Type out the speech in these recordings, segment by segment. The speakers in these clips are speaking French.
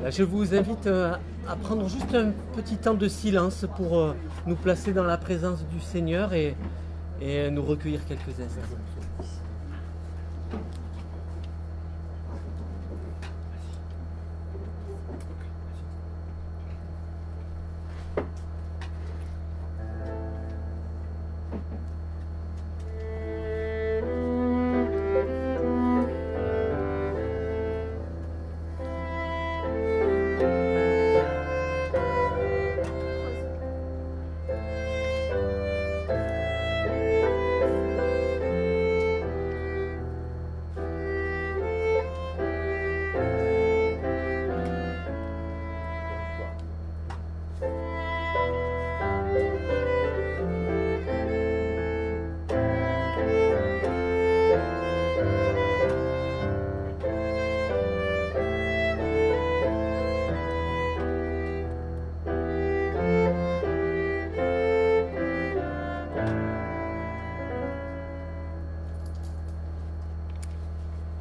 Je vous invite à prendre juste un petit temps de silence pour nous placer dans la présence du Seigneur et nous recueillir quelques instants.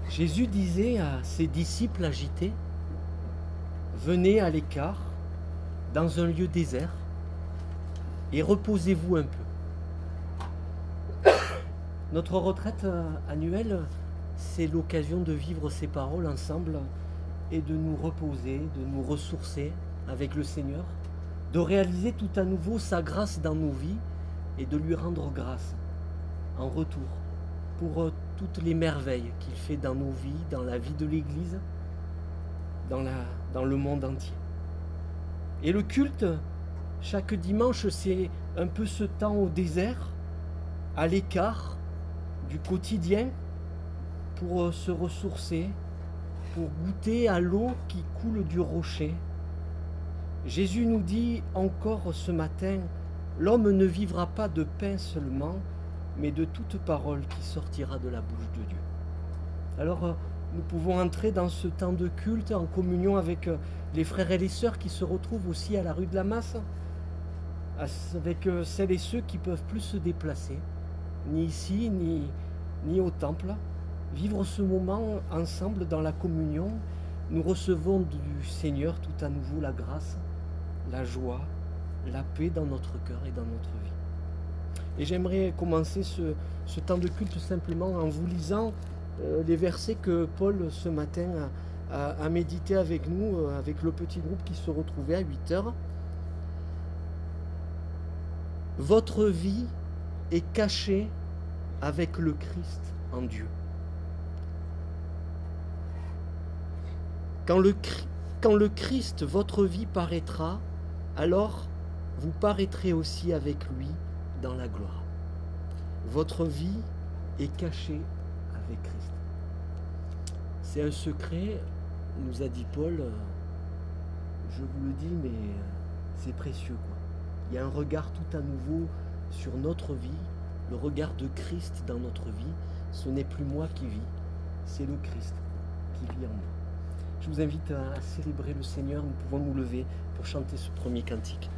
Jésus disait à ses disciples agités, « Venez à l'écart, dans un lieu désert, et reposez-vous un peu. » Notre retraite annuelle, c'est l'occasion de vivre ces paroles ensemble et de nous reposer, de nous ressourcer avec le Seigneur, de réaliser tout à nouveau sa grâce dans nos vies et de lui rendre grâce en retour pour toutes les merveilles qu'il fait dans nos vies, dans la vie de l'Église, dans le monde entier. Et le culte, chaque dimanche, c'est un peu ce temps au désert, à l'écart du quotidien, pour se ressourcer, pour goûter à l'eau qui coule du rocher. Jésus nous dit encore ce matin, « L'homme ne vivra pas de pain seulement, mais de toute parole qui sortira de la bouche de Dieu. » Alors, nous pouvons entrer dans ce temps de culte en communion avec les frères et les sœurs qui se retrouvent aussi à la rue de la Masse, avec celles et ceux qui ne peuvent plus se déplacer, ni ici, ni au temple. Vivre ce moment ensemble dans la communion, nous recevons du Seigneur tout à nouveau la grâce, la joie, la paix dans notre cœur et dans notre vie. Et j'aimerais commencer ce temps de culte simplement en vous lisant les versets que Paul ce matin a médité avec nous, avec le petit groupe qui se retrouvait à 8 heures. Votre vie est cachée avec le Christ en Dieu. Quand le Christ, votre vie, paraîtra, alors vous paraîtrez aussi avec lui dans la gloire. Votre vie est cachée avec Christ. C'est un secret, nous a dit Paul, je vous le dis, mais c'est précieux, quoi. Il y a un regard tout à nouveau sur notre vie, le regard de Christ dans notre vie. Ce n'est plus moi qui vis, c'est le Christ qui vit en moi. Je vous invite à célébrer le Seigneur. Nous pouvons nous lever pour chanter ce premier cantique.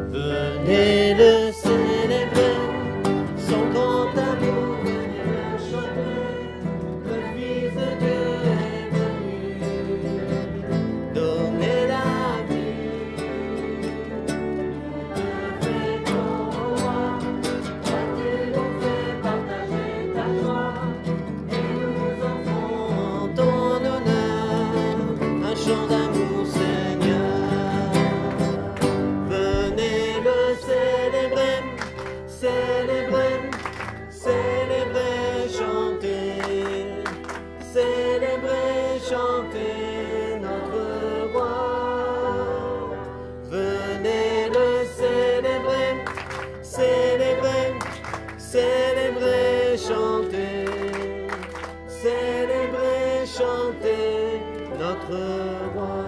Venez le célébrer, son grand amour, venez le chanter, le Fils de Dieu est venu, donner la vie, nous te fêtons au roi, toi tu nous fais partager ta joie, et nous offrons ton honneur, un chant d'amour Seigneur. Célébrer, célébrer, chanter, célébrer, chanter notre roi. Venez le célébrer, célébrer, célébrer, chanter, célébrer, chanter notre roi.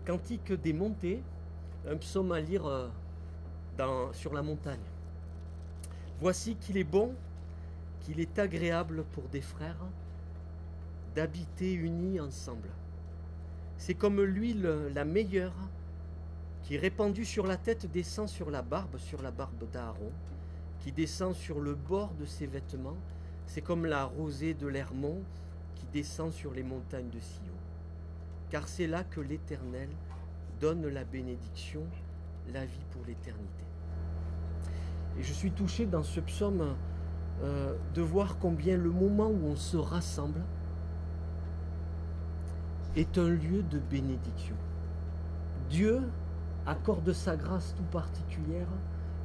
Cantique des montées. Un psaume à lire sur la montagne. Voici qu'il est bon qu'il est agréable pour des frères d'habiter unis ensemble. C'est comme l'huile la meilleure qui, répandue sur la tête, descend sur la barbe d'Aaron, qui descend sur le bord de ses vêtements. C'est comme la rosée de l'Hermon qui descend sur les montagnes de Sion. Car c'est là que l'Éternel donne la bénédiction, la vie pour l'éternité. Et je suis touché dans ce psaume de voir combien le moment où on se rassemble est un lieu de bénédiction. Dieu accorde sa grâce tout particulière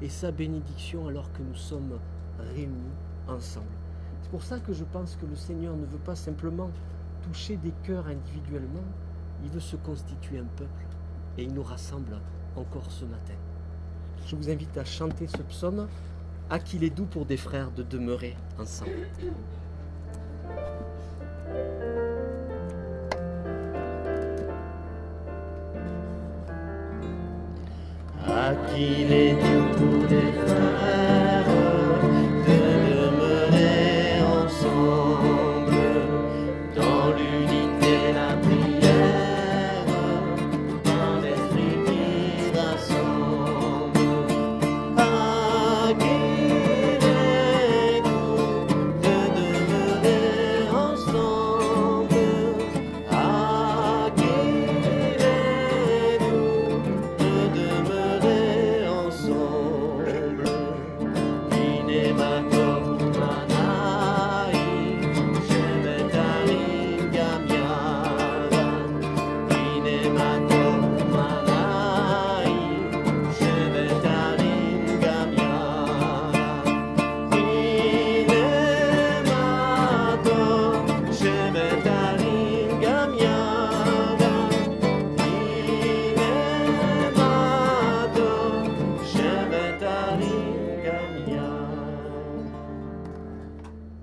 et sa bénédiction alors que nous sommes réunis ensemble. C'est pour ça que je pense que le Seigneur ne veut pas simplement toucher des cœurs individuellement, il veut se constituer un peuple et il nous rassemble encore ce matin. Je vous invite à chanter ce psaume, à qu'il est doux pour des frères de demeurer ensemble. À qu'il est doux pour des frères de demeurer ensemble dans l'unité, la prière, dans l'esprit qui rassemble. À qu'il est doux de demeurer ensemble. À qu'il est doux de demeurer ensemble.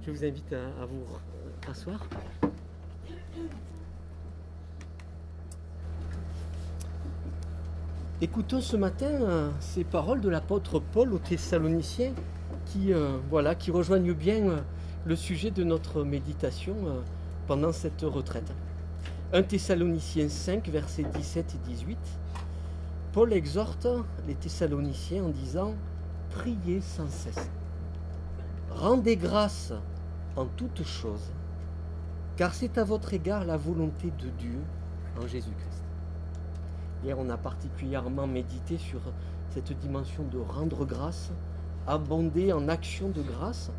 Je vous invite à vous asseoir. Écoutons ce matin ces paroles de l'apôtre Paul aux Thessaloniciens qui rejoignent bien le sujet de notre méditation pendant cette retraite. 1 Thessaloniciens 5, versets 17 et 18. Paul exhorte les Thessaloniciens en disant « Priez sans cesse, rendez grâce en toutes choses, car c'est à votre égard la volonté de Dieu en Jésus-Christ. » Hier, on a particulièrement médité sur cette dimension de rendre grâce, abonder en action de grâce.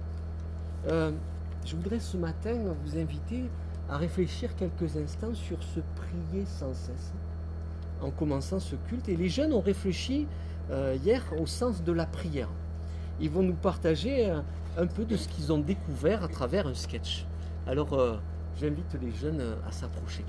Je voudrais ce matin vous inviter à réfléchir quelques instants sur ce prier sans cesse en commençant ce culte. Et les jeunes ont réfléchi hier au sens de la prière. Ils vont nous partager un peu de ce qu'ils ont découvert à travers un sketch. Alors, j'invite les jeunes à s'approcher.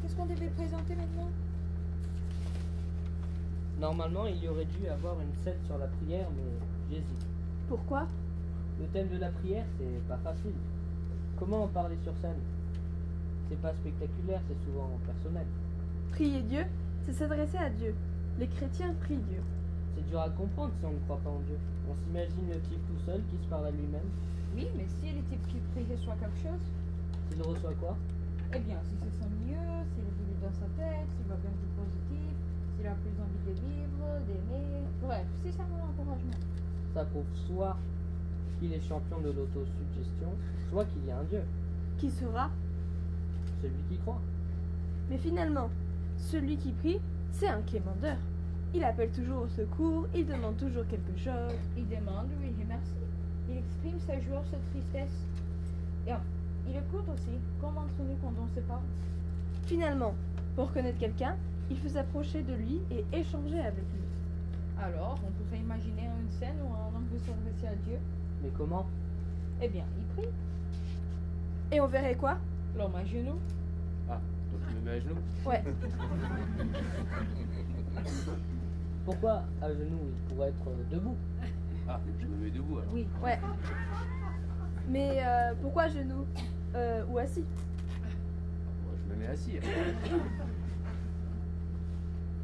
Qu'est-ce qu'on devait présenter maintenant? Normalement, il y aurait dû avoir une scène sur la prière, mais j'hésite. Pourquoi? Le thème de la prière, c'est pas facile. Comment en parler sur scène? C'est pas spectaculaire, c'est souvent personnel. Prier Dieu, c'est s'adresser à Dieu. Les chrétiens prient Dieu. C'est dur à comprendre si on ne croit pas en Dieu. On s'imagine le type tout seul qui se parle à lui-même. Oui, mais si le type qui prie reçoit quelque chose, S'il reçoit quoi? eh bien, si se sent mieux, s'il évolue dans sa tête, s'il va bien du positif, s'il a plus envie de vivre, d'aimer, bref, c'est ça mon encouragement. Ça prouve soit qu'il est champion de l'autosuggestion, soit qu'il y a un Dieu. Qui sera? Celui qui croit. Mais finalement, celui qui prie, c'est un quémandeur. Il appelle toujours au secours, il demande toujours quelque chose. Il demande, oui, et merci. Il exprime sa joie, sa tristesse. Et il écoute aussi, comme entre nous quand on se parle. Finalement, pour connaître quelqu'un, il faut s'approcher de lui et échanger avec lui. Alors, on pourrait imaginer une scène où un homme veut s'adresser à Dieu. Mais comment? Eh bien, il prie. Et on verrait quoi? L'homme à genoux. Ah, donc je me mets à genoux. Ouais. Pourquoi à genoux? Il pourrait être debout. Ah, je me mets debout alors. Oui. Ouais. Mais pourquoi à genoux? Ou assis? Moi, je me mets assis. alors.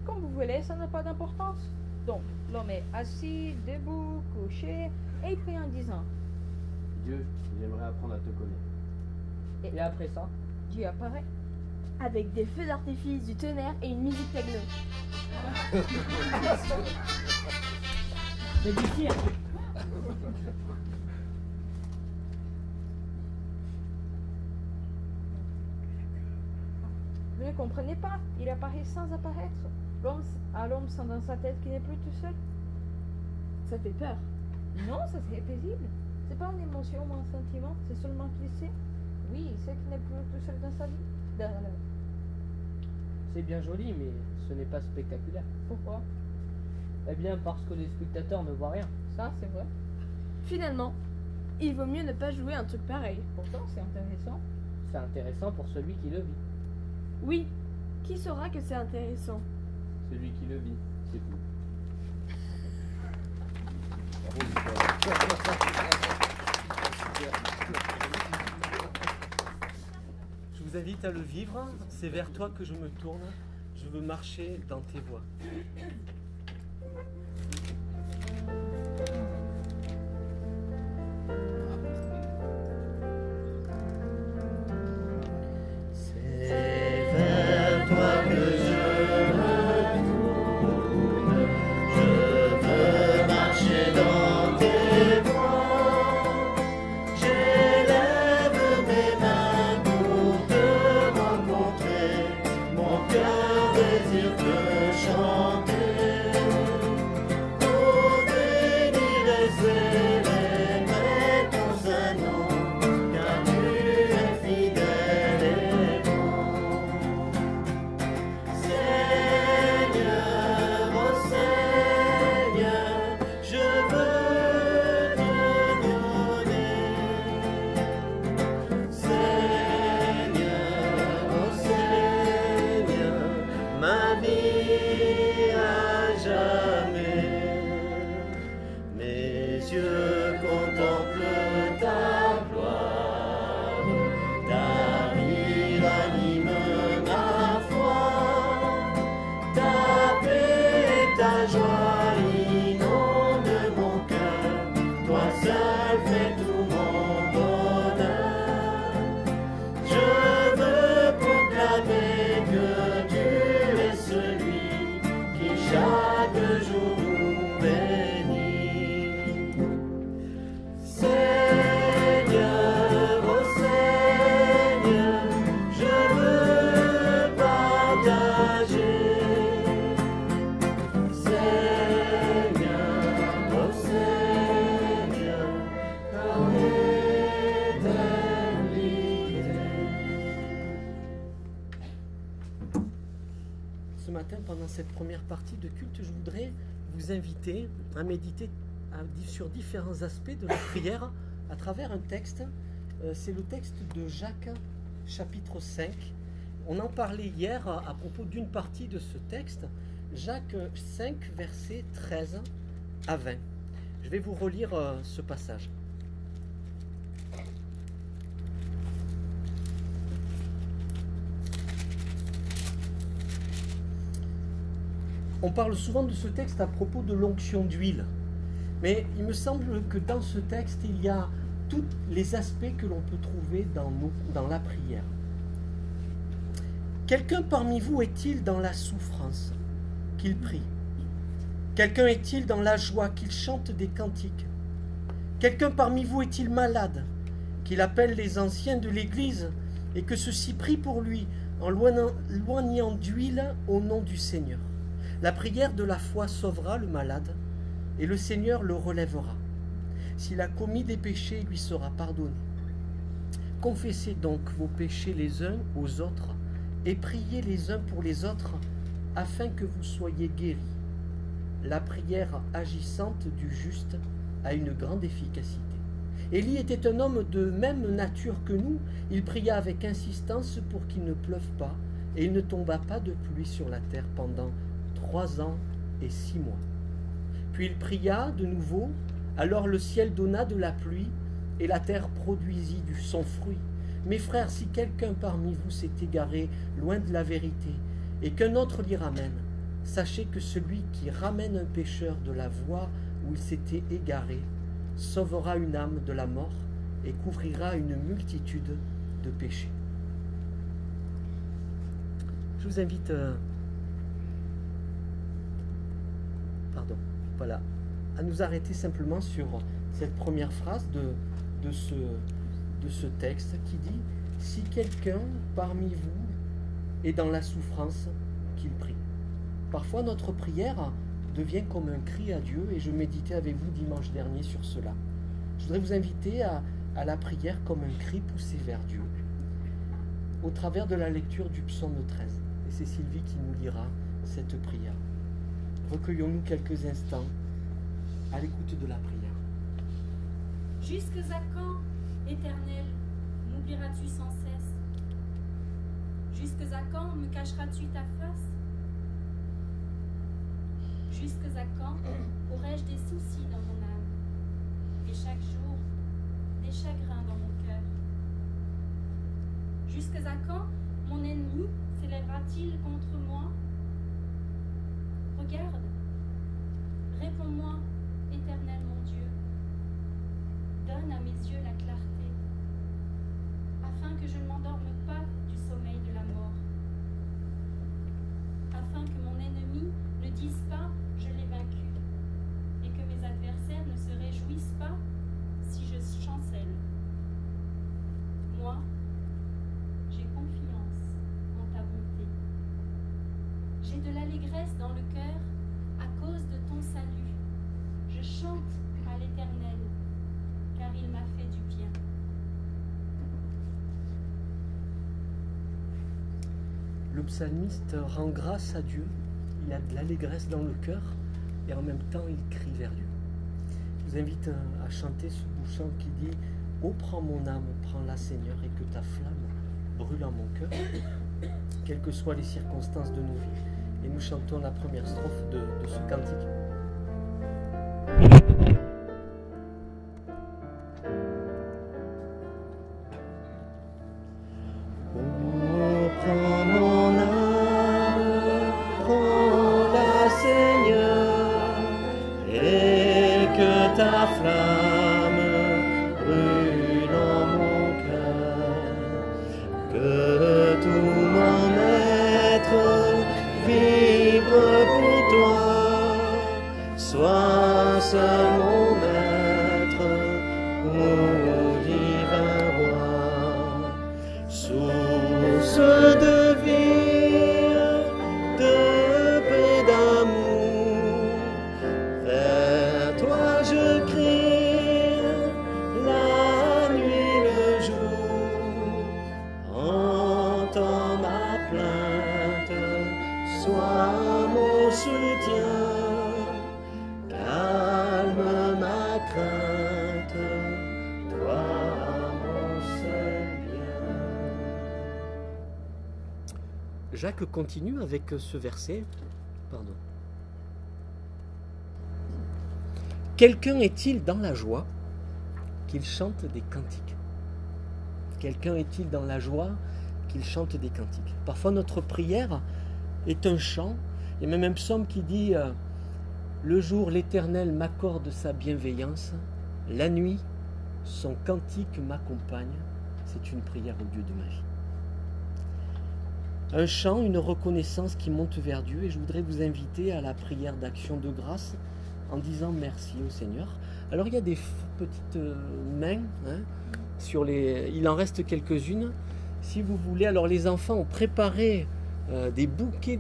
Comme vous voulez, ça n'a pas d'importance. Donc, l'homme est assis, debout, couché, et il prie en disant Dieu, j'aimerais apprendre à te connaître. Et après ça, Dieu apparaît. Avec des feux d'artifice, du tonnerre et une musique techno. c'est du cirque. Vous ne comprenez pas, il apparaît sans apparaître. L'homme sent dans sa tête qu'il n'est plus tout seul. Ça fait peur. Non, ça c'est paisible. C'est pas une émotion ou un sentiment, c'est seulement qu'il sait. Oui, il sait qu'il n'est plus tout seul dans sa vie. C'est bien joli, mais ce n'est pas spectaculaire. Pourquoi? Eh bien, parce que les spectateurs ne voient rien. Ça, c'est vrai. Finalement, il vaut mieux ne pas jouer un truc pareil. Pourtant, c'est intéressant. C'est intéressant pour celui qui le vit. Oui, qui saura que c'est intéressant? Celui qui le vit, c'est tout. Je vous invite à le vivre. C'est vers toi que je me tourne. Je veux marcher dans tes voies. C'est vers toi que je me tourne. Je veux marcher dans tes voies. J'élève mes mains pour te rencontrer. Mon cœur désire te chanter. Pour bénir et célébrer ton saint nom, car tu es fidèle et bon. Seigneur, oh Seigneur, je veux te donner. Seigneur, oh Seigneur, ma vie à jamais. Mes yeux contemplent ta gloire, ta vie ranime ma foi, ta paix et ta joie inondent mon cœur, toi seul fais tout mon bonheur. Je veux proclamer que tu es celui qui chaque jour nous bénit. Seigneur, oh Seigneur, je veux partager. Seigneur, oh Seigneur, ton éternité. Ce matin, pendant cette première partie de culte, je voudrais vous inviter à méditer sur différents aspects de la prière à travers un texte. C'est le texte de Jacques, chapitre 5. On en parlait hier à propos d'une partie de ce texte. Jacques 5, versets 13 à 20. Je vais vous relire ce passage. On parle souvent de ce texte à propos de l'onction d'huile. Mais il me semble que dans ce texte, il y a tous les aspects que l'on peut trouver dans la prière. Quelqu'un parmi vous est-il dans la souffrance, qu'il prie? Quelqu'un est-il dans la joie, qu'il chante des cantiques? Quelqu'un parmi vous est-il malade, qu'il appelle les anciens de l'Église et que ceux-ci prient pour lui en loignant d'huile au nom du Seigneur? La prière de la foi sauvera le malade et le Seigneur le relèvera. S'il a commis des péchés, il lui sera pardonné. Confessez donc vos péchés les uns aux autres et priez les uns pour les autres afin que vous soyez guéris. La prière agissante du juste a une grande efficacité. Élie était un homme de même nature que nous. Il pria avec insistance pour qu'il ne pleuve pas, et il ne tomba pas de pluie sur la terre pendant 3 ans et 6 mois. Puis il pria de nouveau, alors le ciel donna de la pluie, et la terre produisit son fruit. Mes frères, si quelqu'un parmi vous s'est égaré loin de la vérité, et qu'un autre l'y ramène, sachez que celui qui ramène un pécheur de la voie où il s'était égaré sauvera une âme de la mort et couvrira une multitude de péchés. Je vous invite à nous arrêter simplement sur cette première phrase de ce texte qui dit « Si quelqu'un parmi vous est dans la souffrance, qu'il prie ». Parfois notre prière devient comme un cri à Dieu, et je méditais avec vous dimanche dernier sur cela. Je voudrais vous inviter à la prière comme un cri poussé vers Dieu, au travers de la lecture du psaume 13. Et c'est Sylvie qui nous lira cette prière. Recueillons-nous quelques instants à l'écoute de la prière. Jusque à quand, Éternel, m'oublieras-tu sans cesse? Jusque à quand me cacheras-tu ta face? Jusque à quand aurais-je des soucis dans mon âme, et chaque jour des chagrins dans mon cœur? Jusque à quand mon ennemi s'élèvera-t-il contre moi? Regarde, réponds-moi, Éternel mon Dieu. Donne à mes yeux la clarté, afin que je ne m'endorme pas du sommeil de la mort, afin que mon ennemi ne dise pas « je l'ai vaincu » et que mes adversaires ne se réjouissent pas si je chancelle. Moi, j'ai confiance en ta bonté. J'ai de l'allégresse dans le cœur à cause de ton salut. Je chante à l'Éternel, car il m'a fait du bien. Le psalmiste rend grâce à Dieu, il a de l'allégresse dans le cœur, et en même temps il crie vers Dieu. Je vous invite à chanter ce bout chant qui dit « Ô prends mon âme, prends-la Seigneur, et que ta flamme brûle en mon cœur, quelles que soient les circonstances de nos vies. » Et nous chantons la première strophe de ce cantique. Jacques continue avec ce verset. Pardon. Quelqu'un est-il dans la joie qu'il chante des cantiques? Quelqu'un est-il dans la joie qu'il chante des cantiques? Parfois notre prière est un chant. Il y a même un psaume qui dit le jour l'Éternel m'accorde sa bienveillance, la nuit son cantique m'accompagne. C'est une prière au Dieu de ma vie. Un chant, une reconnaissance qui monte vers Dieu, et je voudrais vous inviter à la prière d'action de grâce en disant merci au Seigneur. Alors il y a des petites mains, sur les... il en reste quelques-unes, si vous voulez. Alors les enfants ont préparé des bouquets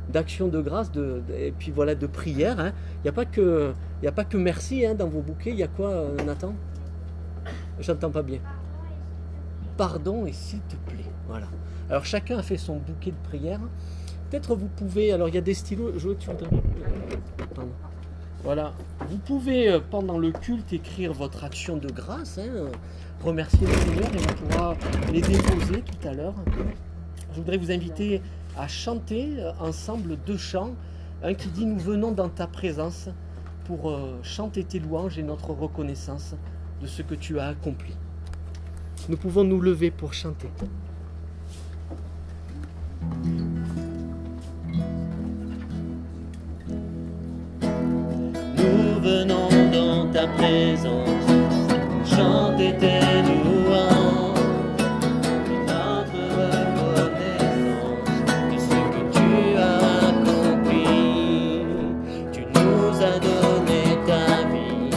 d'action de grâce, et puis voilà, de prière. Il n'y a pas que merci dans vos bouquets. Il y a quoi, Nathan? J'entends pas bien. Pardon et s'il te plaît. Voilà. Alors chacun a fait son bouquet de prière. Peut-être vous pouvez. Alors il y a des stylos. Tu voudrais... Pardon. Voilà, vous pouvez pendant le culte écrire votre action de grâce, remercier le Seigneur et on pourra les déposer tout à l'heure. Je voudrais vous inviter à chanter ensemble 2 chants. Un qui dit « Nous venons dans ta présence » pour chanter tes louanges et notre reconnaissance de ce que tu as accompli. Nous pouvons nous lever pour chanter. Nous venons dans ta présence, chanter tes louanges, notre reconnaissance de ce que tu as accompli. Tu nous as donné ta vie,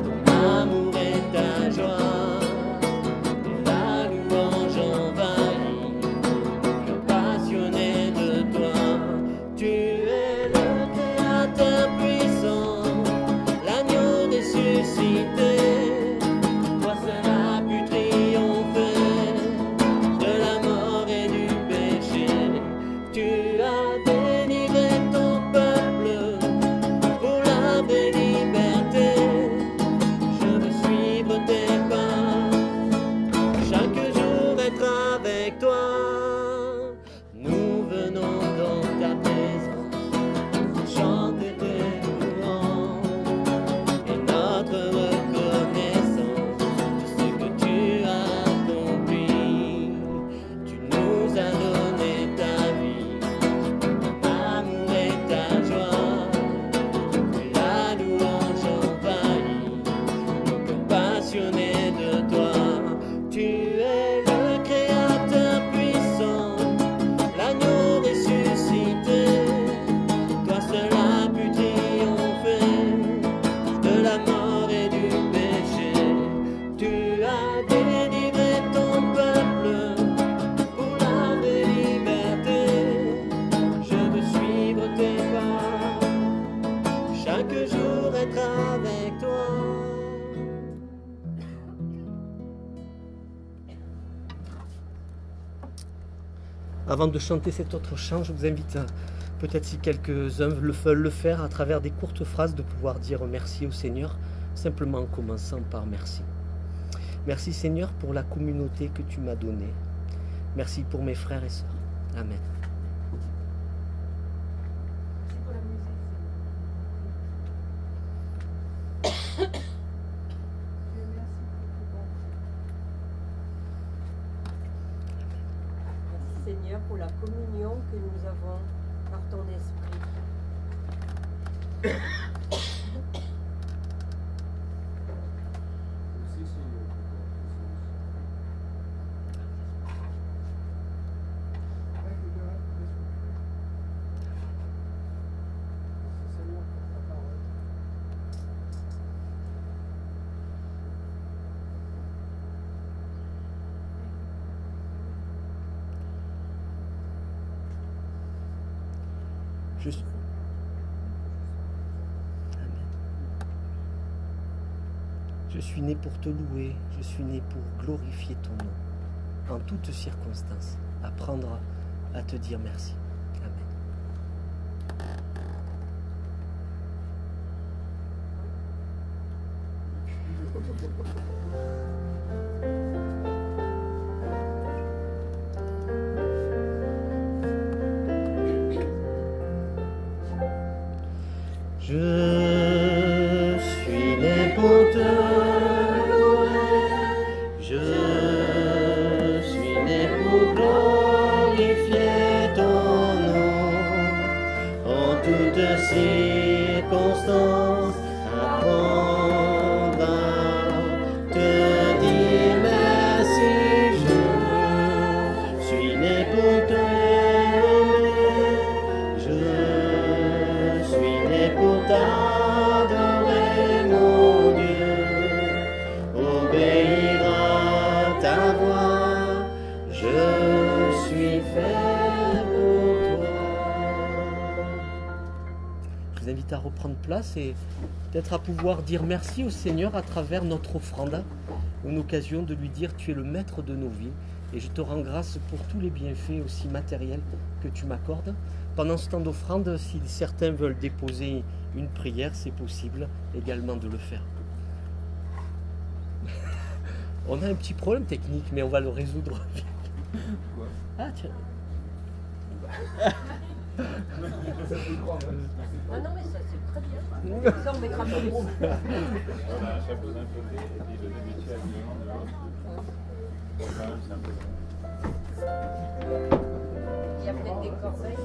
ton amour et ta joie, et la louange envahit, le passionné de toi. Tu es le Créateur puissant, l'agneau ressuscité, toi seul as pu triompher de la mort et du péché. Tu as délivré ton peuple pour la vraie liberté. Je veux suivre tes pas, chaque jour être avec toi. Nous venons dans ta présence, chanter tes louanges et notre reconnaissance de ce que tu as accompli. Tu nous as donné ta vie, ton amour et ta joie, et la louange envahit nos cœurs passionnés de toi. Tu es le Créateur puissant, l'agneau ressuscité, toi seul as pu triompher de la mort et du péché. Tu as délivré ton peuple pour la vraie liberté. Je veux suivre tes pas, chaque jour être avec toi. Avant de chanter cet autre chant, je vous invite à, peut-être si quelques-uns veulent le faire à travers des courtes phrases, de pouvoir dire merci au Seigneur, simplement en commençant par merci. Merci Seigneur pour la communauté que tu m'as donnée. Merci pour mes frères et sœurs. Amen. C'est pour la musique. Dieu merci pour tout bon. Merci Seigneur pour la communion que nous avons par ton esprit. Merci Seigneur pour ta Thank you, God, for this retreat. Merci Seigneur pour ta parole. Je suis... Amen. Je suis né pour te louer, je suis né pour glorifier ton nom, en toutes circonstances, apprendre à te dire merci. Amen. Je suis né pour te louer, je suis né pour glorifier ton nom, en toutes circonstances, apprendre à te dire merci. Je suis né pour te aimer, je suis né pour t'adorer, mon Dieu, obéir à ta voix, je suis fait pour toi. Je vous invite à reprendre place et peut-être à pouvoir dire merci au Seigneur à travers notre offrande, une occasion de lui dire tu es le maître de nos vies et je te rends grâce pour tous les bienfaits aussi matériels que tu m'accordes. Pendant ce temps d'offrande, si certains veulent déposer une prière, c'est possible également de le faire. On a un petit problème technique, mais on va le résoudre. Quoi? Ah tiens. Ah non, mais ça c'est très bien. Ça, on mettra pas les mots. Voilà, un chapeau d'un côté et puis le métier habillement de l'autre. Bon, quand même, c'est un peu long. Il y a peut-être des corbeilles.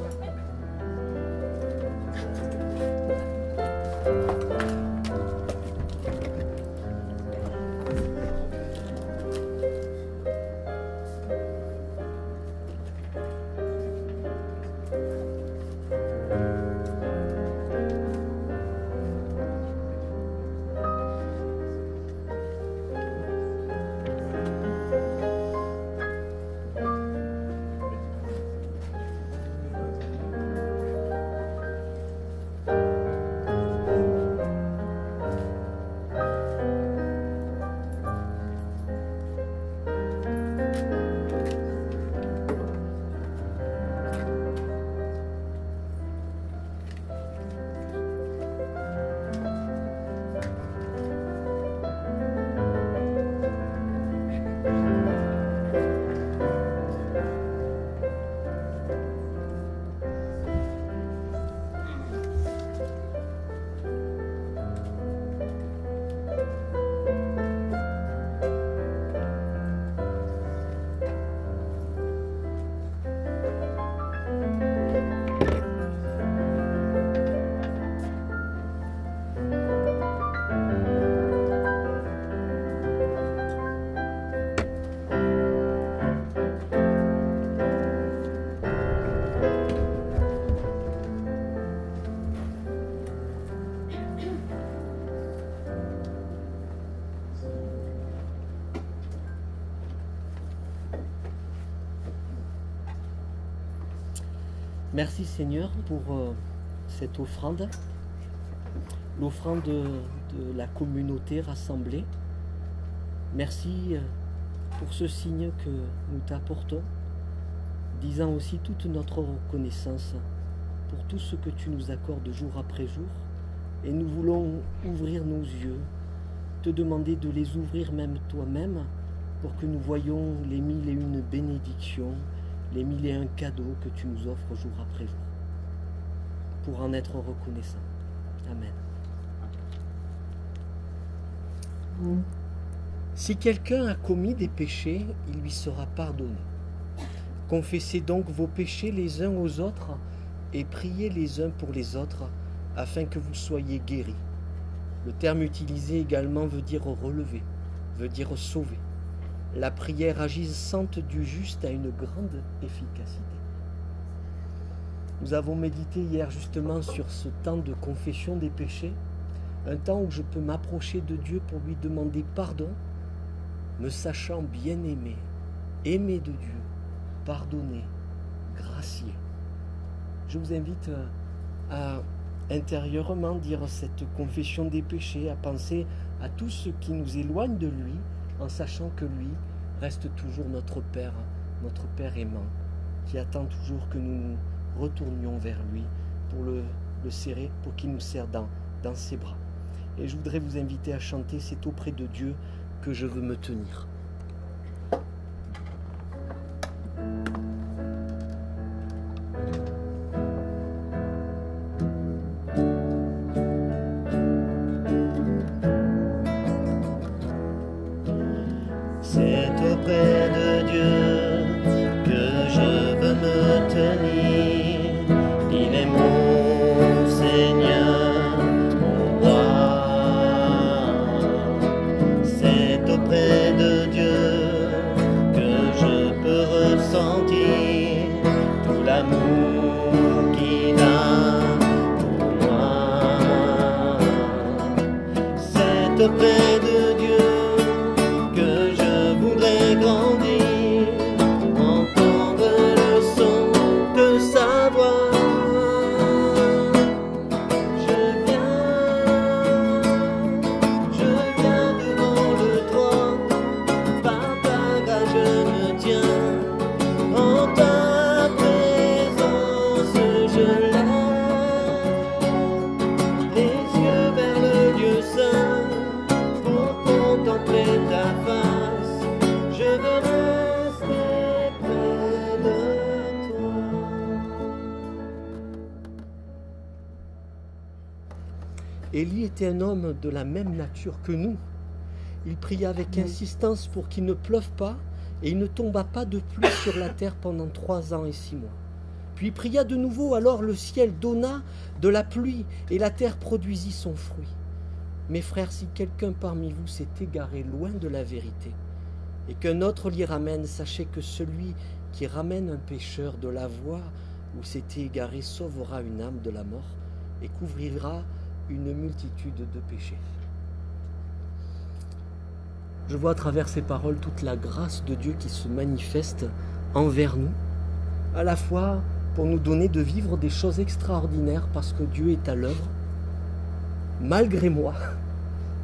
Merci Seigneur pour cette offrande, l'offrande de la communauté rassemblée. Merci pour ce signe que nous t'apportons, disant aussi toute notre reconnaissance pour tout ce que tu nous accordes jour après jour. Et nous voulons ouvrir nos yeux, te demander de les ouvrir même toi-même pour que nous voyions les 1001 bénédictions, les 1001 cadeaux que tu nous offres jour après jour, pour en être reconnaissant. Amen. Si quelqu'un a commis des péchés, il lui sera pardonné. Confessez donc vos péchés les uns aux autres et priez les uns pour les autres afin que vous soyez guéris. Le terme utilisé également veut dire relever, veut dire sauver. La prière agissante du juste a une grande efficacité. Nous avons médité hier justement sur ce temps de confession des péchés, un temps où je peux m'approcher de Dieu pour lui demander pardon, me sachant bien aimé, aimé de Dieu, pardonné, gracié. Je vous invite à intérieurement dire cette confession des péchés, à penser à tout ce qui nous éloigne de lui, en sachant que lui reste toujours notre Père aimant, qui attend toujours que nous nous retournions vers lui pour le serrer, pour qu'il nous serre dans ses bras. Et je voudrais vous inviter à chanter « C'est auprès de Dieu que je veux me tenir ». C'est auprès de Dieu que je veux me tenir. Il est mon Seigneur, mon roi. C'est auprès de Dieu que je peux ressentir tout l'amour qu'il a pour moi. C'est auprès de Dieu grandir, entendre le son de sa voix. Je viens devant le trône, par ta grâce je me tiens, en ta présence je lève Élie était un homme de la même nature que nous. Il pria avec insistance pour qu'il ne pleuve pas, et il ne tomba pas de pluie sur la terre pendant 3 ans et 6 mois. Puis il pria de nouveau, alors le ciel donna de la pluie, et la terre produisit son fruit. Mes frères, si quelqu'un parmi vous s'est égaré loin de la vérité, et qu'un autre l'y ramène, sachez que celui qui ramène un pécheur de la voie où s'était égaré sauvera une âme de la mort et couvrira une multitude de péchés. Je vois à travers ces paroles toute la grâce de Dieu qui se manifeste envers nous, à la fois pour nous donner de vivre des choses extraordinaires parce que Dieu est à l'œuvre. Malgré moi,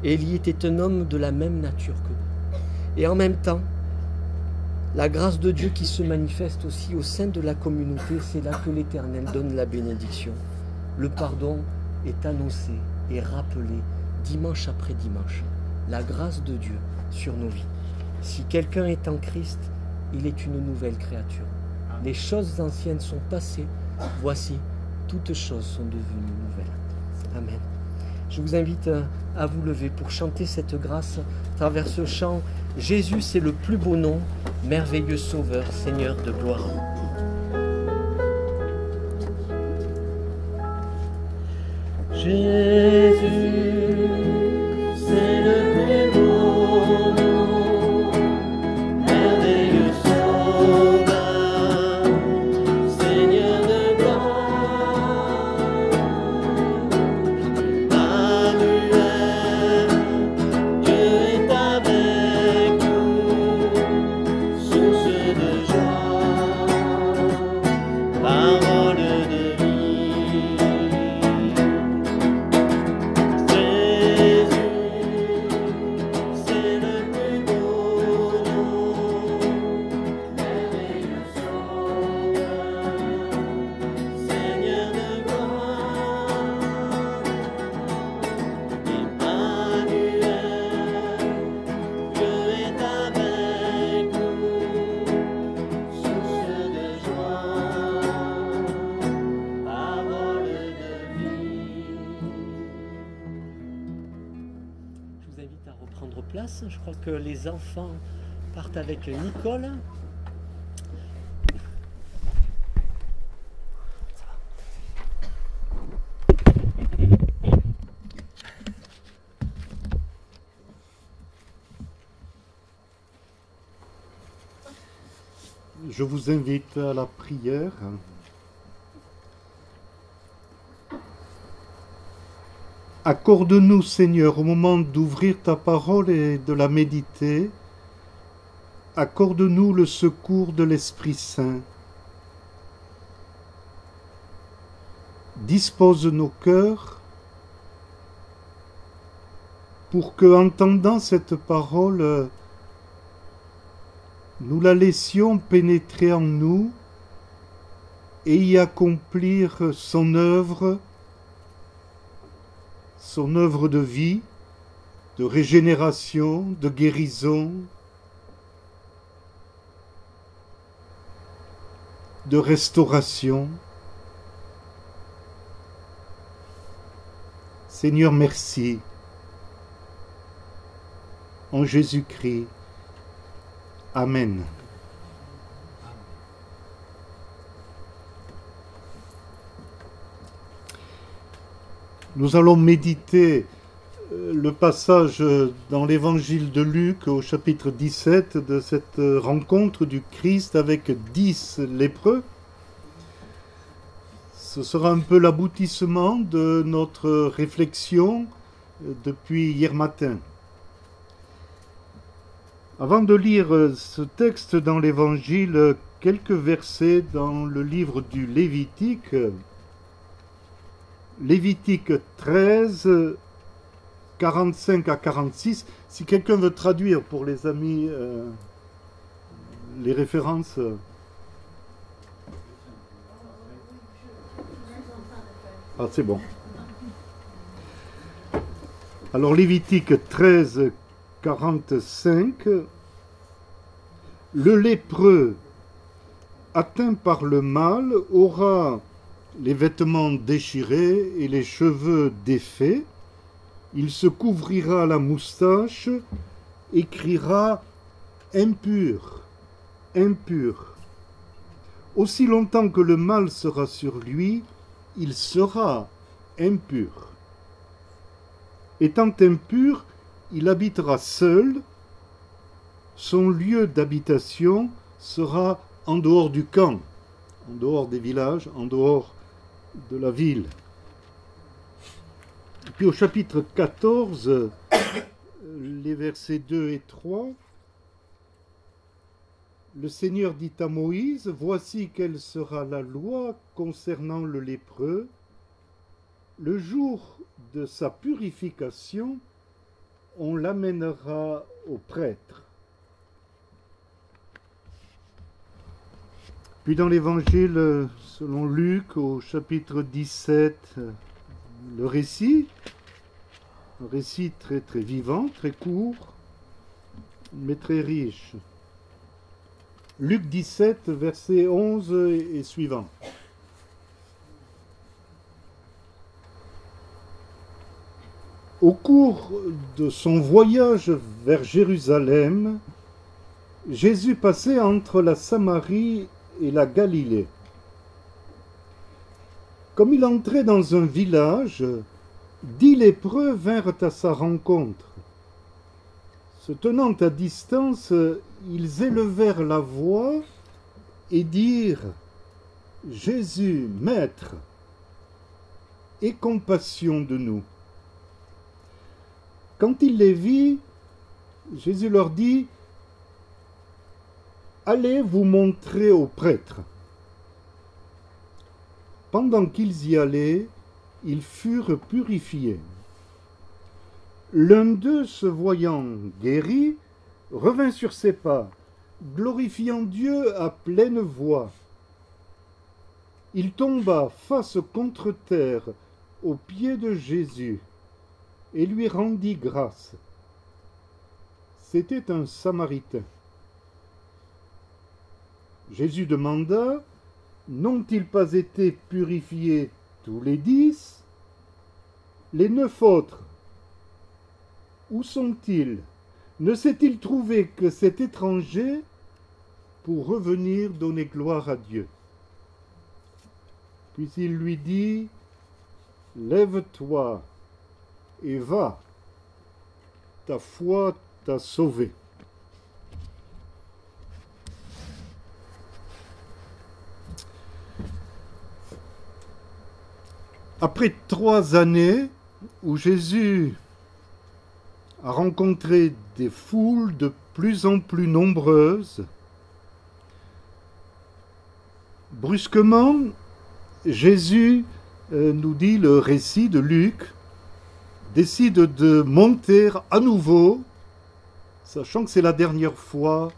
Élie était un homme de la même nature que nous. Et en même temps, la grâce de Dieu qui se manifeste aussi au sein de la communauté, c'est là que l'Éternel donne la bénédiction. Le pardon est annoncé et rappelé dimanche après dimanche. La grâce de Dieu sur nos vies. Si quelqu'un est en Christ, il est une nouvelle créature. Les choses anciennes sont passées. Voici, toutes choses sont devenues nouvelles. Amen. Je vous invite à vous lever pour chanter cette grâce à travers ce chant. Jésus, c'est le plus beau nom, merveilleux Sauveur, Seigneur de gloire. Jésus, c'est le plus beau nom, merveilleux Sauveur, Seigneur de gloire. Emmanuel, Dieu est avec nous, source de joie, parole de vie. Jésus, c'est le plus beau nom, merveilleux Sauveur, Seigneur de gloire. Emmanuel, Dieu est avec nous, source de joie, parole de vie. Je vous invite à reprendre place. Je crois que les enfants partent avec Nicole. Je vous invite à la prière. Accorde-nous, Seigneur, au moment d'ouvrir ta parole et de la méditer, accorde-nous le secours de l'Esprit Saint. Dispose nos cœurs pour que, entendant cette parole, nous la laissions pénétrer en nous et y accomplir son œuvre de vie, de régénération, de guérison, de restauration. Seigneur, merci. En Jésus-Christ. Amen. Nous allons méditer le passage dans l'évangile de Luc au chapitre 17 de cette rencontre du Christ avec 10 lépreux. Ce sera un peu l'aboutissement de notre réflexion depuis hier matin. Avant de lire ce texte dans l'évangile, quelques versets dans le livre du Lévitique. Lévitique 13, 45 à 46. Si quelqu'un veut traduire pour les amis les références. Ah, c'est bon. Alors Lévitique 13, 45. Le lépreux atteint par le mal aura les vêtements déchirés et les cheveux défaits, Il se couvrira la moustache et criera « Impur, impur ». Aussi longtemps que le mal sera sur lui, il sera impur. Étant impur, il habitera seul. Son lieu d'habitation sera en dehors du camp, en dehors des villages, en dehors de la ville. Puis au chapitre 14, les versets 2 et 3, le Seigneur dit à Moïse, « Voici quelle sera la loi concernant le lépreux. Le jour de sa purification, on l'amènera au prêtre. » Puis dans l'évangile selon Luc, au chapitre 17, le récit, un récit très très vivant, très court, mais très riche. Luc 17, versets 11 et suivants. Au cours de son voyage vers Jérusalem, Jésus passait entre la Samarie et la Galilée. Comme il entrait dans un village, 10 lépreux vinrent à sa rencontre. Se tenant à distance, ils élevèrent la voix et dirent « Jésus, Maître, aie compassion de nous. » Quand il les vit, Jésus leur dit « Allez vous montrer au prêtre. » Pendant qu'ils y allaient, ils furent purifiés. L'un d'eux, se voyant guéri, revint sur ses pas, glorifiant Dieu à pleine voix. Il tomba face contre terre aux pieds de Jésus et lui rendit grâce. C'était un Samaritain. Jésus demanda, n'ont-ils pas été purifiés tous les 10? Les 9 autres, où sont-ils? Ne s'est-il trouvé que cet étranger pour revenir donner gloire à Dieu? Puis il lui dit, lève-toi et va, ta foi t'a sauvé. Après 3 années où Jésus a rencontré des foules de plus en plus nombreuses, brusquement, Jésus, nous dit le récit de Luc, décide de monter à nouveau, sachant que c'est la dernière fois,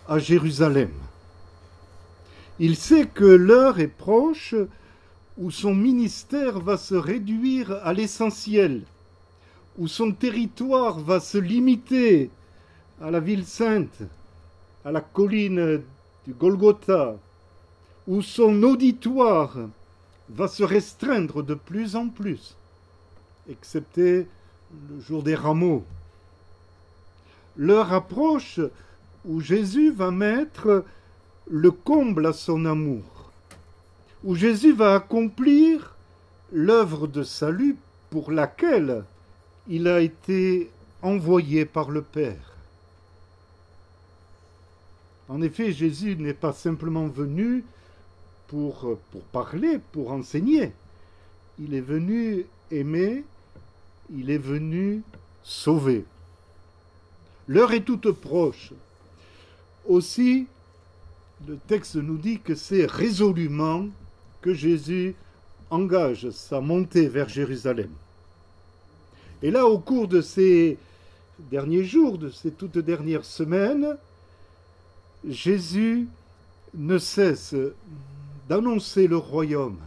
à Jérusalem. Il sait que l'heure est proche où son ministère va se réduire à l'essentiel, où son territoire va se limiter à la ville sainte, à la colline du Golgotha, où son auditoire va se restreindre de plus en plus, excepté le jour des rameaux. L'heure approche où Jésus va mettre le comble à son amour, où Jésus va accomplir l'œuvre de salut pour laquelle il a été envoyé par le Père. En effet, Jésus n'est pas simplement venu pour parler, pour enseigner. Il est venu aimer, il est venu sauver. L'heure est toute proche. Aussi, le texte nous dit que c'est résolument que Jésus engage sa montée vers Jérusalem. Et là, au cours de ces derniers jours, de ces toutes dernières semaines, Jésus ne cesse d'annoncer le royaume,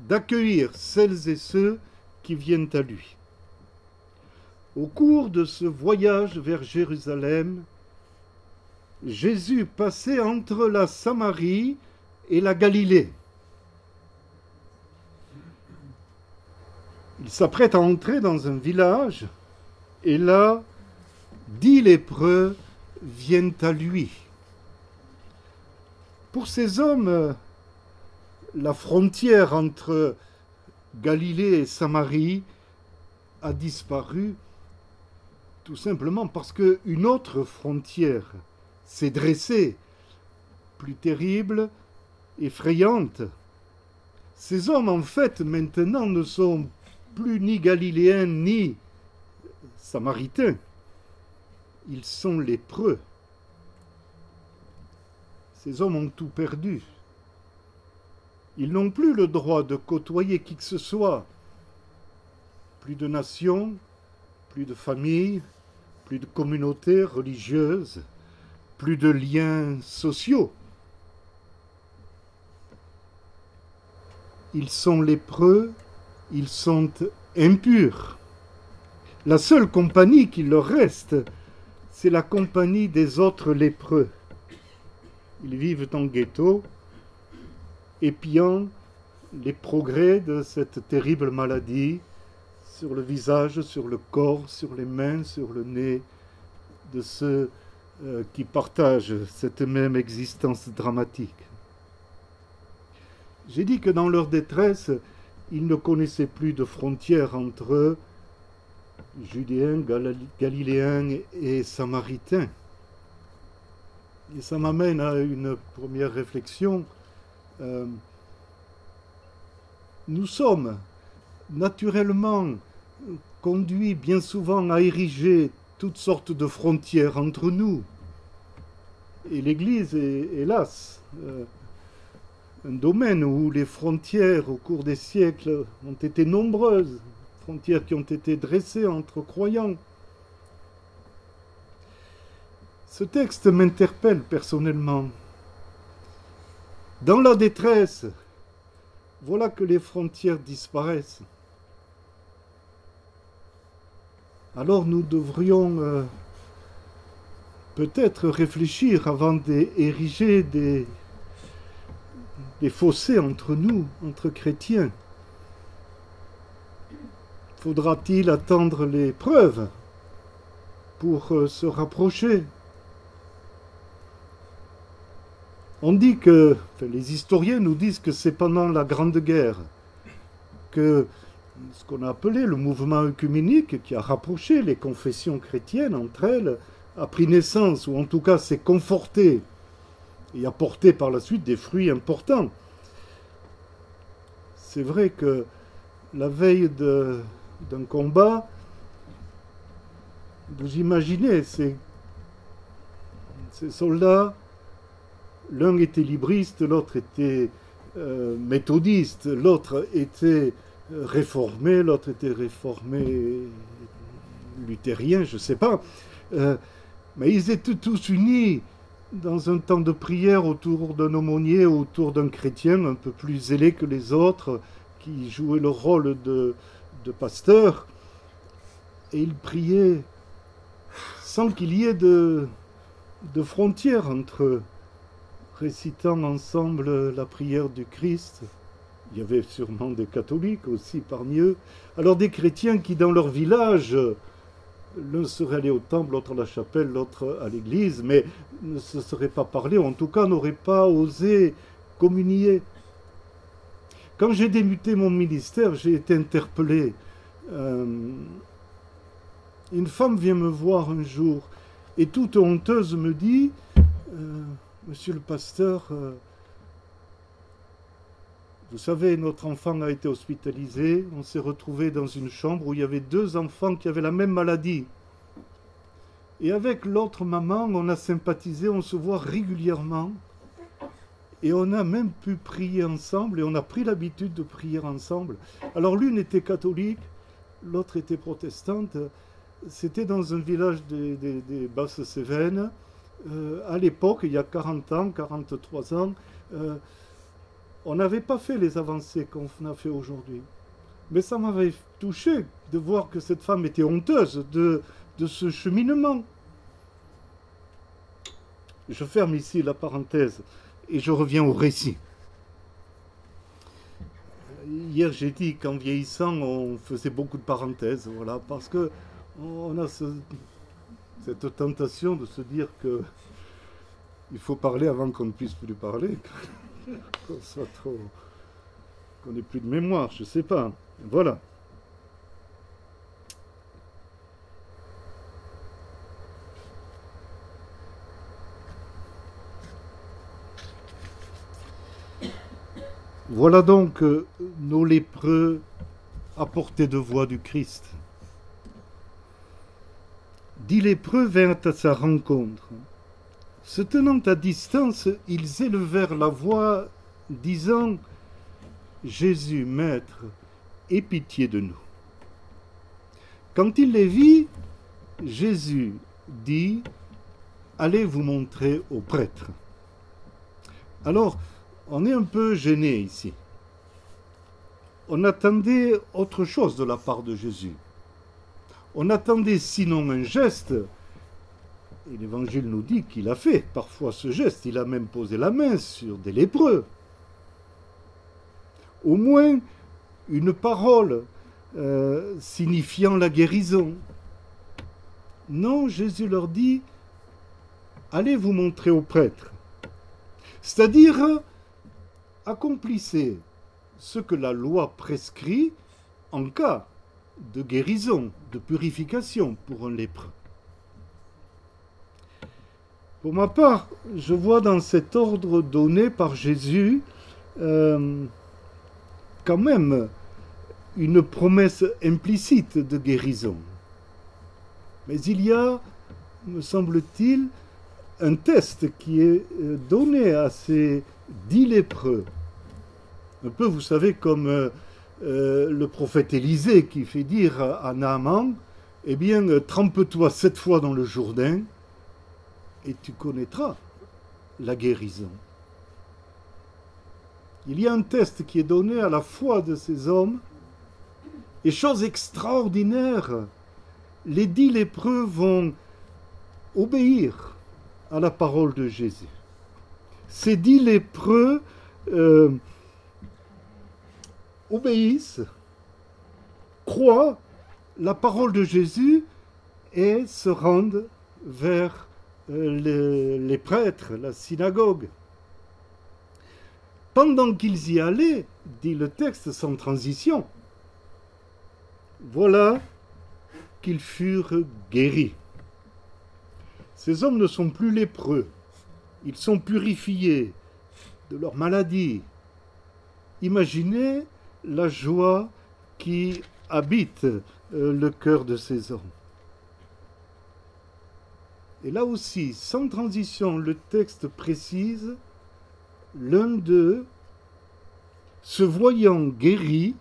d'accueillir celles et ceux qui viennent à lui. Au cours de ce voyage vers Jérusalem, Jésus passait entre la Samarie et la Galilée. Il s'apprête à entrer dans un village, et là, 10 lépreux viennent à lui. Pour ces hommes, la frontière entre Galilée et Samarie a disparu tout simplement parce qu'une autre frontière s'est dressée, plus terrible, effrayante. Ces hommes, en fait, maintenant ne sont plus ni galiléens ni samaritains. Ils sont lépreux. Ces hommes ont tout perdu. Ils n'ont plus le droit de côtoyer qui que ce soit. Plus de nation, plus de famille, plus de communautés religieuses, plus de liens sociaux. Ils sont lépreux, ils sont impurs. La seule compagnie qui leur reste, c'est la compagnie des autres lépreux. Ils vivent en ghetto, épiant les progrès de cette terrible maladie sur le visage, sur le corps, sur les mains, sur le nez de ceux qui partagent cette même existence dramatique. J'ai dit que dans leur détresse, ils ne connaissaient plus de frontières entre eux, Judéens, Galiléens et Samaritains. Et ça m'amène à une première réflexion. Nous sommes naturellement conduits bien souvent à ériger toutes sortes de frontières entre nous. Et l'Église est, hélas, un domaine où les frontières au cours des siècles ont été nombreuses, frontières qui ont été dressées entre croyants. Ce texte m'interpelle personnellement. Dans la détresse, voilà que les frontières disparaissent. Alors nous devrions peut-être réfléchir avant d'ériger des fossés entre nous, entre chrétiens. Faudra-t-il attendre les preuves pour se rapprocher? On dit que, les historiens nous disent que c'est pendant la Grande Guerre que ce qu'on a appelé le mouvement œcuménique, qui a rapproché les confessions chrétiennes entre elles, a pris naissance, ou en tout cas s'est conforté, et a porté par la suite des fruits importants. C'est vrai que la veille d'un combat, vous imaginez, ces soldats, l'un était libriste, l'autre était méthodiste, l'autre était réformé, l'autre était réformé luthérien, je ne sais pas. Mais ils étaient tous unis dans un temps de prière autour d'un aumônier, autour d'un chrétien un peu plus zélé que les autres, qui jouait le rôle de pasteur. Et ils priaient sans qu'il y ait de frontières entre eux, récitant ensemble la prière du Christ. Il y avait sûrement des catholiques aussi parmi eux. Alors des chrétiens qui, dans leur village, l'un serait allé au temple, l'autre à la chapelle, l'autre à l'église, mais ne se seraient pas parlé, ou en tout cas n'auraient pas osé communier. Quand j'ai débuté mon ministère, j'ai été interpellé. Une femme vient me voir un jour, et toute honteuse me dit « Monsieur le pasteur, vous savez, notre enfant a été hospitalisé, on s'est retrouvé dans une chambre où il y avait 2 enfants qui avaient la même maladie. Et avec l'autre maman, on a sympathisé, on se voit régulièrement, et on a même pu prier ensemble, et on a pris l'habitude de prier ensemble. Alors l'une était catholique, l'autre était protestante. C'était dans un village des Basses-Cévennes. À l'époque, il y a 40 ans, 43 ans, on n'avait pas fait les avancées qu'on a fait aujourd'hui. Mais ça m'avait touché de voir que cette femme était honteuse de ce cheminement. Je ferme ici la parenthèse et je reviens au récit. hier j'ai dit qu'en vieillissant, on faisait beaucoup de parenthèses, voilà, parce que on a cette tentation de se dire que il faut parler avant qu'on ne puisse plus parler, qu'on soit trop, qu'on n'ait plus de mémoire, je sais pas. Voilà. Voilà donc nos lépreux à portée de voix du Christ. 10 lépreux vinrent à sa rencontre. Se tenant à distance, ils élevèrent la voix, disant « Jésus, Maître, aie pitié de nous. » Quand il les vit, Jésus dit « Allez vous montrer au prêtre. » Alors, on est un peu gêné ici. On attendait autre chose de la part de Jésus. On attendait sinon un geste, et l'Évangile nous dit qu'il a fait parfois ce geste, il a même posé la main sur des lépreux. Au moins une parole signifiant la guérison. Non, Jésus leur dit, allez vous montrer au prêtre. C'est-à-dire, accomplissez ce que la loi prescrit en cas de guérison, de purification pour un lépreux. Pour ma part, je vois dans cet ordre donné par Jésus quand même une promesse implicite de guérison. Mais il y a, me semble-t-il, un test qui est donné à ces 10 lépreux. Un peu, vous savez, comme le prophète Élisée qui fait dire à Naaman, eh bien, trempe-toi 7 fois dans le Jourdain et tu connaîtras la guérison. Il y a un test qui est donné à la foi de ces hommes, et chose extraordinaire, les 10 lépreux vont obéir à la parole de Jésus. Ces 10 lépreux obéissent, croient la parole de Jésus et se rendent vers les prêtres, la synagogue. Pendant qu'ils y allaient, dit le texte sans transition, voilà qu'ils furent guéris. Ces hommes ne sont plus lépreux, ils sont purifiés de leur maladie. Imaginez la joie qui habite le cœur de ces hommes. Et là aussi, sans transition, le texte précise, l'un d'eux, se voyant guéri,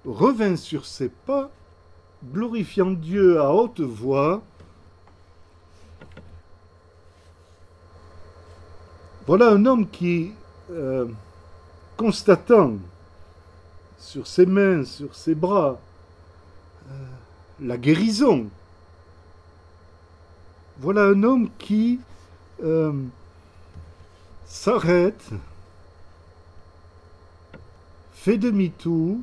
revint sur ses pas, glorifiant Dieu à haute voix. Voilà un homme qui, constatant sur ses mains, sur ses bras, la guérison, voilà un homme qui s'arrête, fait demi-tour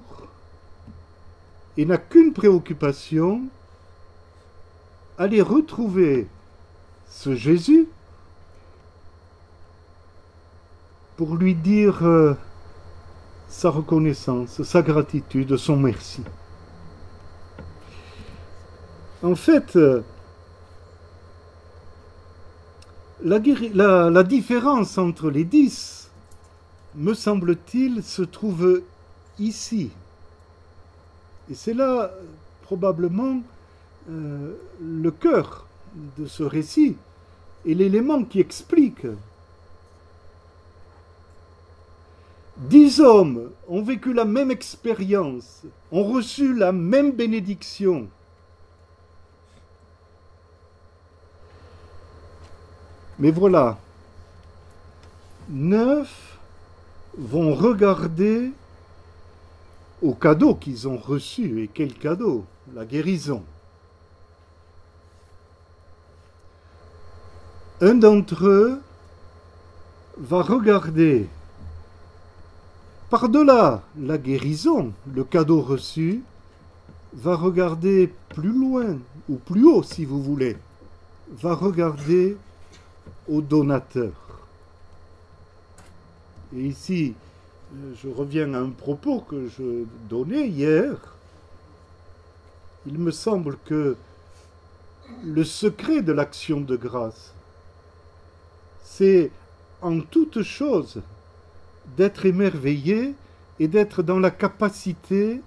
et n'a qu'une préoccupation, aller retrouver ce Jésus pour lui dire sa reconnaissance, sa gratitude, son merci. En fait, la différence entre les 10, me semble-t-il, se trouve ici. Et c'est là, probablement, le cœur de ce récit et l'élément qui explique. 10 hommes ont vécu la même expérience, ont reçu la même bénédiction. Mais voilà, 9 vont regarder au cadeau qu'ils ont reçu. Et quel cadeau? La guérison. Un d'entre eux va regarder par-delà la guérison, le cadeau reçu, va regarder plus loin, ou plus haut si vous voulez, va regarder au donateur. Et ici, je reviens à un propos que je donnais hier. Il me semble que le secret de l'action de grâce, c'est en toute chose d'être émerveillé et d'être dans la capacité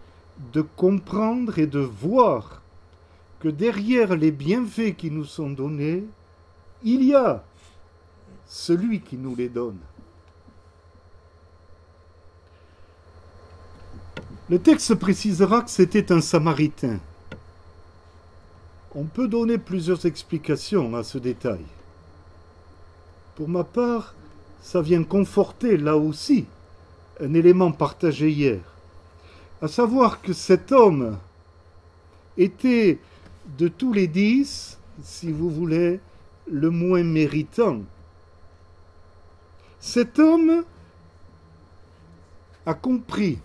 de comprendre et de voir que derrière les bienfaits qui nous sont donnés, il y a celui qui nous les donne. Le texte précisera que c'était un Samaritain. On peut donner plusieurs explications à ce détail. Pour ma part, ça vient conforter là aussi un élément partagé hier, à savoir que cet homme était de tous les 10, si vous voulez, le moins méritant. Cet homme a compris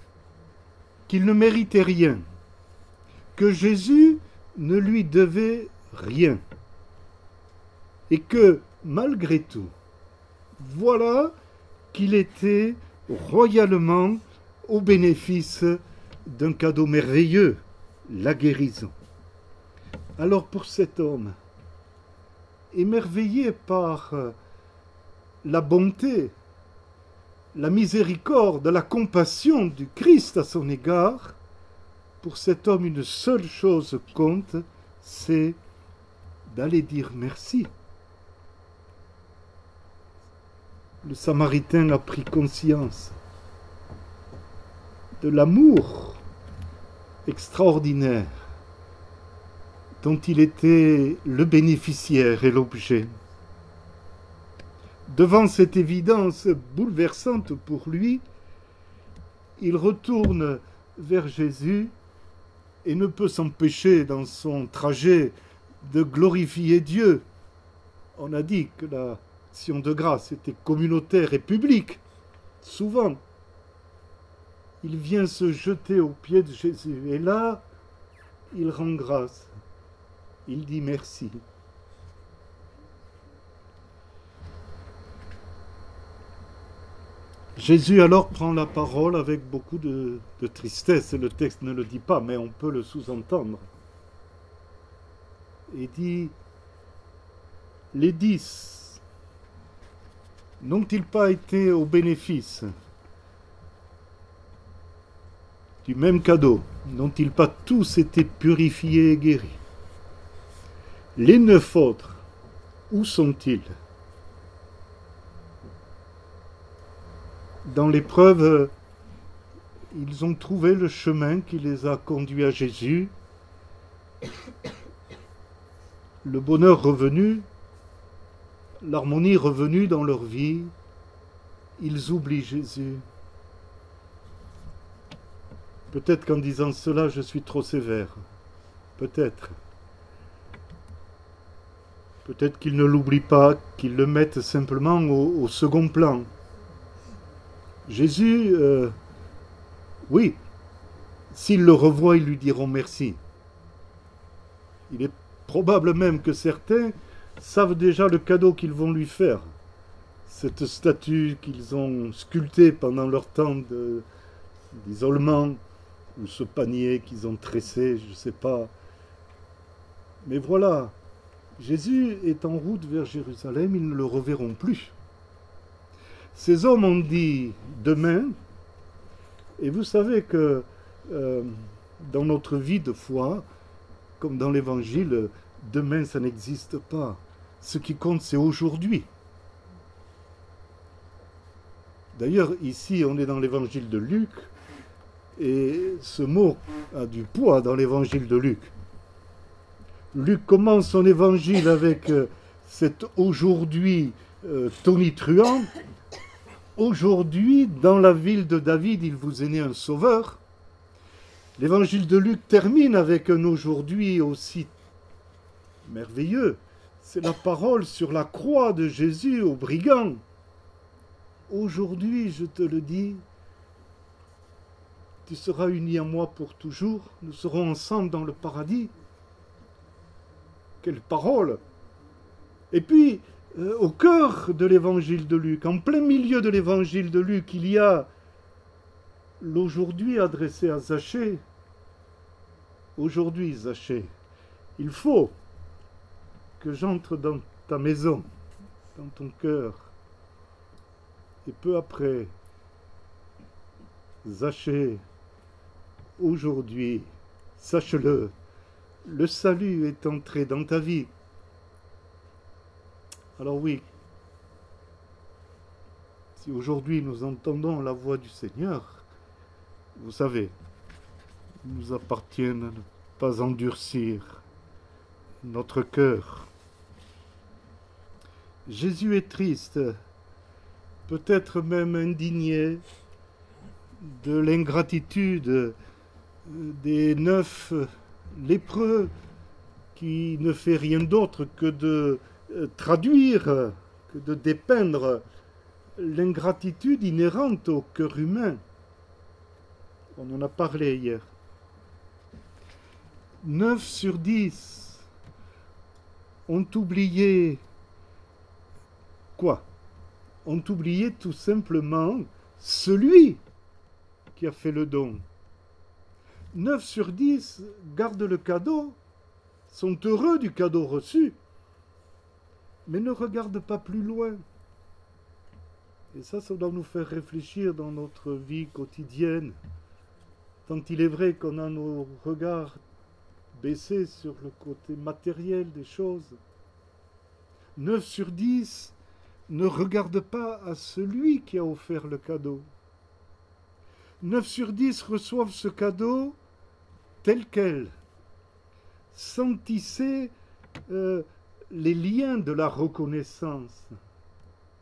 qu'il ne méritait rien, que Jésus ne lui devait rien, et que, malgré tout, voilà qu'il était royalement au bénéfice d'un cadeau merveilleux, la guérison. Alors pour cet homme, émerveillé par la bonté, la miséricorde, la compassion du Christ à son égard, pour cet homme, une seule chose compte, c'est d'aller dire merci. Le Samaritain a pris conscience de l'amour extraordinaire dont il était le bénéficiaire et l'objet. Devant cette évidence bouleversante pour lui, il retourne vers Jésus et ne peut s'empêcher dans son trajet de glorifier Dieu. On a dit que l'action de grâce était communautaire et publique. Souvent, il vient se jeter aux pieds de Jésus. Et là, il rend grâce. Il dit merci. Jésus alors prend la parole avec beaucoup de tristesse. Le texte ne le dit pas, mais on peut le sous-entendre. Et dit, les 10 n'ont-ils pas été au bénéfice du même cadeau? N'ont-ils pas tous été purifiés et guéris? Les 9 autres, où sont-ils? Dans l'épreuve, ils ont trouvé le chemin qui les a conduits à Jésus. Le bonheur revenu, l'harmonie revenue dans leur vie, ils oublient Jésus. Peut-être qu'en disant cela, je suis trop sévère. Peut-être. Peut-être qu'ils ne l'oublient pas, qu'ils le mettent simplement au second plan. Jésus, oui, s'ils le revoient, ils lui diront merci. Il est probable même que certains savent déjà le cadeau qu'ils vont lui faire. Cette statue qu'ils ont sculptée pendant leur temps d'isolement, ou ce panier qu'ils ont tressé, je ne sais pas. Mais voilà, Jésus est en route vers Jérusalem, ils ne le reverront plus. Ces hommes ont dit demain, et vous savez que dans notre vie de foi, comme dans l'Évangile, demain ça n'existe pas. Ce qui compte, c'est aujourd'hui. D'ailleurs, ici, on est dans l'Évangile de Luc, et ce mot a du poids dans l'Évangile de Luc. Luc commence son Évangile avec cet aujourd'hui tonitruant. Aujourd'hui, dans la ville de David, il vous est né un sauveur. L'évangile de Luc termine avec un aujourd'hui aussi merveilleux. C'est la parole sur la croix de Jésus aux brigands. Aujourd'hui, je te le dis, tu seras uni à moi pour toujours, nous serons ensemble dans le paradis. Quelle parole! Et puis, au cœur de l'évangile de Luc, en plein milieu de l'évangile de Luc, il y a l'aujourd'hui adressé à Zachée. Aujourd'hui, Zachée, il faut que j'entre dans ta maison, dans ton cœur. Et peu après, Zachée, aujourd'hui, sache-le, le salut est entré dans ta vie. Alors oui, si aujourd'hui nous entendons la voix du Seigneur, vous savez, il nous appartient de ne pas endurcir notre cœur. Jésus est triste, peut-être même indigné de l'ingratitude des 9 lépreux qui ne fait rien d'autre que de traduire, que de dépeindre l'ingratitude inhérente au cœur humain. On en a parlé hier. 9 sur 10 ont oublié quoi? Ont oublié tout simplement celui qui a fait le don. 9 sur 10 gardent le cadeau, sont heureux du cadeau reçu, mais ne regardent pas plus loin. Et ça doit nous faire réfléchir dans notre vie quotidienne. Tant il est vrai qu'on a nos regards baissés sur le côté matériel des choses. 9 sur 10 ne regardent pas à celui qui a offert le cadeau. 9 sur 10 reçoivent ce cadeau tel quel, sans tisser les liens de la reconnaissance.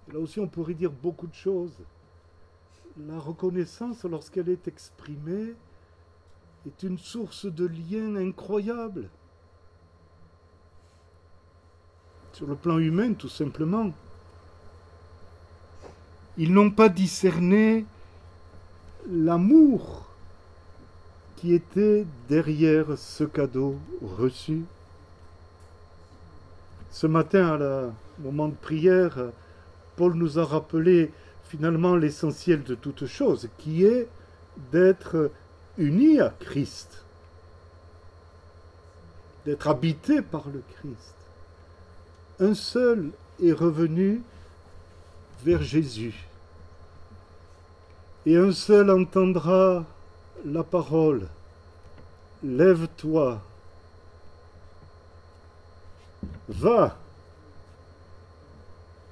Et là aussi, on pourrait dire beaucoup de choses. La reconnaissance, lorsqu'elle est exprimée, est une source de liens incroyable. Sur le plan humain, tout simplement. Ils n'ont pas discerné l'amour qui était derrière ce cadeau reçu. Ce matin, au moment de prière, Paul nous a rappelé finalement l'essentiel de toute chose, qui est d'être unis à Christ, d'être habité par le Christ. Un seul est revenu vers Jésus, et un seul entendra la parole. Lève-toi, va,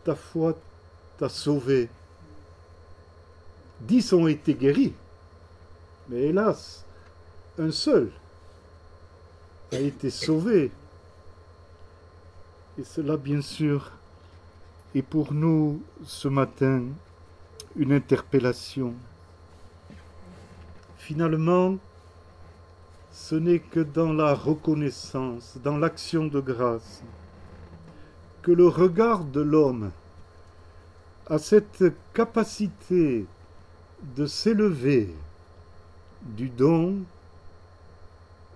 ta foi t'a sauvé. 10 ont été guéris, mais hélas, un seul a été sauvé. Et cela, bien sûr, est pour nous ce matin une interpellation. Finalement, ce n'est que dans la reconnaissance, dans l'action de grâce, que le regard de l'homme a cette capacité de s'élever du don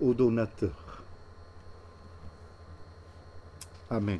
au donateur. Amen.